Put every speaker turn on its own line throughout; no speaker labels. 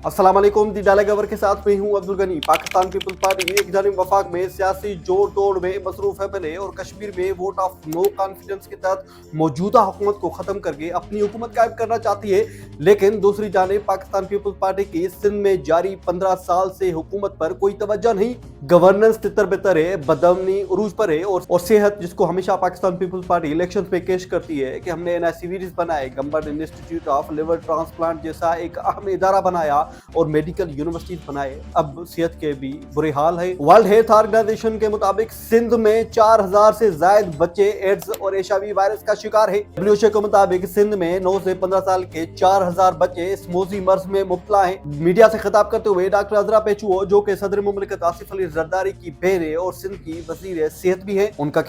अस्सलाम वालेकुम। दी डाला गवर के साथ मैं हूं अब्दुल गनी। पाकिस्तान पीपल्स पार्टी एक जानिब वफाक में सियासी जोड़ तोड़ में मसरूफ है पहले और कश्मीर में वोट ऑफ नो कॉन्फिडेंस के तहत मौजूदा हुकूमत को खत्म करके अपनी हुकूमत कायम करना चाहती है, लेकिन दूसरी जानिब पाकिस्तान पीपल्स पार्टी की सिंध में जारी 15 साल से हुकूमत पर कोई तवज्जो नहीं। गवर्नेंस तितर बितर है, बदमनी उरूज पर है और सेहत जिसको हमेशा पाकिस्तान पीपल्स पार्टी इलेक्शन पे पेश करती है कि हमने एनआईसीवीज बनाए, Gambar institute of liver transplant जैसा एक अहम इदारा बनाया और मेडिकल यूनिवर्सिटीज बनाए, अब सेहत के भी बुरे हाल है। वर्ल्ड हेल्थ ऑर्गेनाइजेशन के मुताबिक सिंध में 4000 से ज्यादा बच्चे एड्स और एचआईवी वायरस का शिकार है। डब्ल्यूएचओ के मुताबिक सिंध में 9 से 15 साल के 4000 बच्चे इस मौजी मर्ज में मुब्तला हैं। मीडिया से खिताब करते हुए डॉक्टर अजरा पेचुओ, जो कि सदर मुमलिकत आसिफ अली जरदारी की बहन है और सिंध की वजीर सेहत भी है, उनका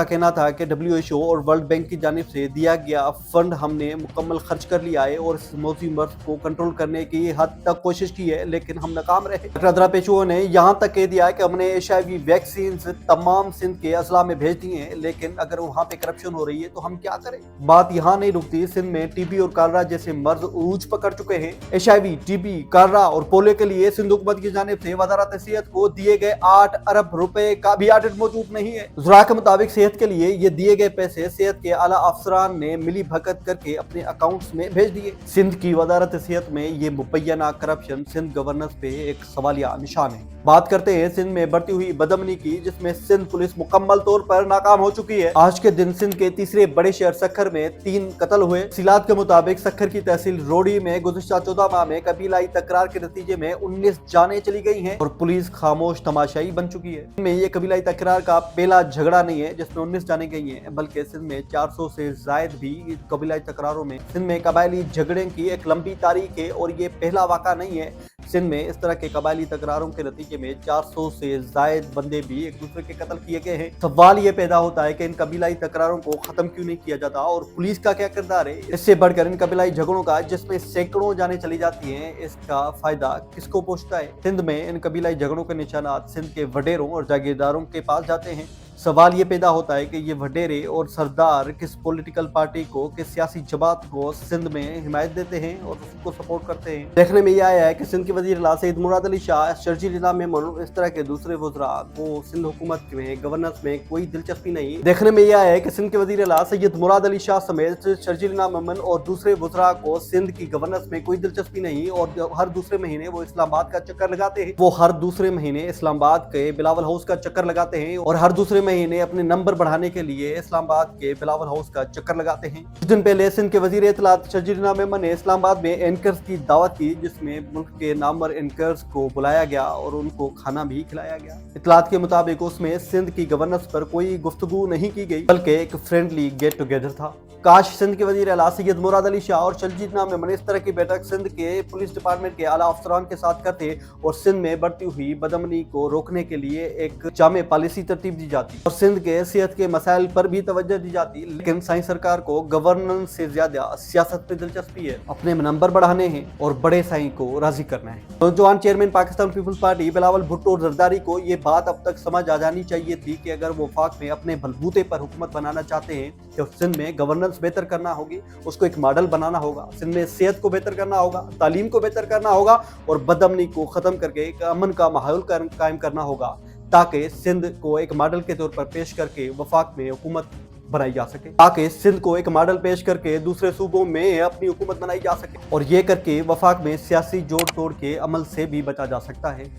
कहना था कि डब्ल्यूएचओ और वर्ल्ड बैंक की जानिब से दिया गया फंड हमने मुकम्मल खर्च कर लिया है और इस मौजी मर्ज को कंट्रोल करने की हद तक कोशिश की है, लेकिन हम नाकाम रहे। डॉक्टर अजरा पेचुओ ने यहां तक कह दिया कि हमने एचआईवी वैक्सीन तमाम सिंध के अजला में भेज दी हैं, लेकिन अगर वहां पे करप्शन हो रही है तो हम क्या करें। बात यहां नहीं रुकती। सिंध में टीबी और कालरा जैसे मर्ज उरूज पकड़ चुके हैं। एचआईवी, टीबी, कालरा और पोलियो के लिए सिंध हुकूमत की जानिब से वजारत सेहत को दिए गए 8 अरब रुपए का भी ऑडिट मौजूद नहीं है। जुरा के मुताबिक सेहत के लिए ये दिए गए पैसे सेहत के आला अफसरान ने मिली भगत करके अपने अकाउंट्स में भेज दिए। सिंध की वजारत सेहत में ये मुबैना करप्शन सिंध गवर्नेंस पे एक सवालिया निशान है। बात करते हैं सिंध में बढ़ती हुई बदमनी की, जिसमें सिंध पुलिस मुकम्मल तौर पर नाकाम हो चुकी है। आज के दिन सिंध के तीसरे बड़े शहर सक्खर में 3 कत्ल हुए। सिलात के मुताबिक सक्खर की तहसील रोडी में गुज़िश्ता 14 माह में कबीलाई तकरार के नतीजे में 19 जानें चली गई हैं और पुलिस खामोश तमाशाई बन चुकी है। में ये कबीलाई तकरार का पहला झगड़ा नहीं है जिसमें 19 जानें गई हैं, बल्कि सिंध में 400 से जायद भी कबीलाई तकरारों में सिंध में कबायली झगड़े की एक लंबी तारीख है और ये पहला वाक़ा नहीं है। सिंध में इस तरह के कबायली तकरारों के नतीजे में 400 से जायद बंदे भी एक दूसरे के कत्ल किए गए हैं। सवाल ये पैदा होता है कि इन कबीलाई तकरारों को खत्म क्यों नहीं किया जाता और पुलिस का क्या किरदार है। इससे बढ़कर इन कबीलाई झगड़ों का, जिसमें सैकड़ों जाने चली जाती हैं, इसका फायदा किसको पहुंचता है। सिंध में इन कबीलाई झगड़ों के निशानात सिंध के वडेरों और जागीरदारों के पास जाते हैं। सवाल ये पैदा होता है कि ये वडेरे और सरदार किस पॉलिटिकल पार्टी को, किस सियासी जमात को सिंध में हिमायत देते हैं और उसको सपोर्ट करते हैं। देखने में ये आया है कि सिंध के वजीर आला सैयद मुराद अली शाह, शर्जील इनाम मेमन, इस तरह के दूसरे वज़रा को सिंध हुकूमत में, गवर्नेंस में कोई दिलचस्पी नहीं। देखने में ये आया है कि सिंध के वजीर आला सैयद मुराद अली शाह समेत शर्जील इनाम मेमन और दूसरे वज़रा को सिंध की गवर्नेंस में कोई दिलचस्पी नहीं और हर दूसरे महीने वो इस्लामाबाद का चक्कर लगाते हैं। वो हर दूसरे महीने इस्लामाबाद के बिलावल हाउस का चक्कर लगाते हैं और हर दूसरे महीने अपने नंबर बढ़ाने के लिए इस्लामाबाद के बिलावल हाउस का चक्कर लगाते हैं। कुछ दिन पहले सिंध के वजीर इत्तलात शर्जील इनाम मेमन ने इस्लामाबाद में एंकर्स की दावत की, जिसमें मुल्क के नामवर एंकर्स को बुलाया गया और उनको खाना भी खिलाया गया। इत्तलात के मुताबिक उसमें सिंध की गवर्नेंस पर कोई गुफ्तगू नहीं की गई, बल्कि एक फ्रेंडली गेट टुगेदर था। काश सिंध के वजीर आला सैयद मुराद अली शाह और शर्जील इनाम मेमन इस तरह की बैठक सिंध के पुलिस डिपार्टमेंट के आला अफसरान के साथ करते और सिंध में बढ़ती हुई बदमनी को रोकने के लिए एक जामे पॉलिसी तरतीब दी जाती और सिंध के सेहत के मसाइल पर भी तवज्जो दी जाती। लेकिन साई सरकार को गवर्नेंस से ज्यादा सियासत में दिलचस्पी है, अपने नंबर बढ़ाने हैं और बड़े साई को राजी करना है। नौजवान चेयरमैन पाकिस्तान पीपल्स पार्टी बिलावल भुट्टो जरदारी को ये बात अब तक समझ आ जानी चाहिए थी कि अगर वो वफाक में अपने बलबूते पर हुकूमत बनाना चाहते हैं तो सिंध में गवर्नेंस बेहतर करना होगी, उसको एक मॉडल बनाना होगा। सिंध में सेहत को बेहतर करना होगा, तालीम को बेहतर करना होगा और बदअमनी को खत्म करके एक अमन का माहौल कायम करना होगा, ताकि सिंध को एक मॉडल के तौर पर पेश करके वफाक में हुकूमत बनाई जा सके, ताकि सिंध को एक मॉडल पेश करके दूसरे सूबों में अपनी हुकूमत बनाई जा सके और ये करके वफाक में सियासी जोड़ तोड़ के अमल से भी बचा जा सकता है।